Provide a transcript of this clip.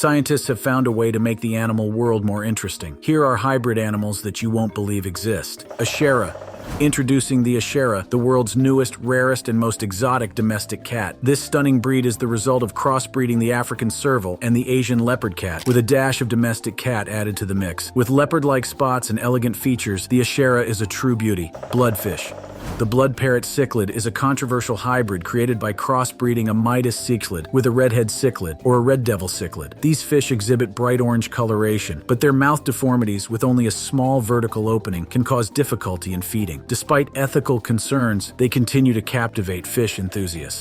Scientists have found a way to make the animal world more interesting. Here are hybrid animals that you won't believe exist. Ashera. Introducing the Ashera, the world's newest, rarest, and most exotic domestic cat. This stunning breed is the result of crossbreeding the African serval and the Asian leopard cat, with a dash of domestic cat added to the mix. With leopard-like spots and elegant features, the Ashera is a true beauty. Bloodfish. The blood parrot cichlid is a controversial hybrid created by crossbreeding a Midas cichlid with a redhead cichlid or a red devil cichlid. These fish exhibit bright orange coloration, but their mouth deformities with only a small vertical opening can cause difficulty in feeding. Despite ethical concerns, they continue to captivate fish enthusiasts.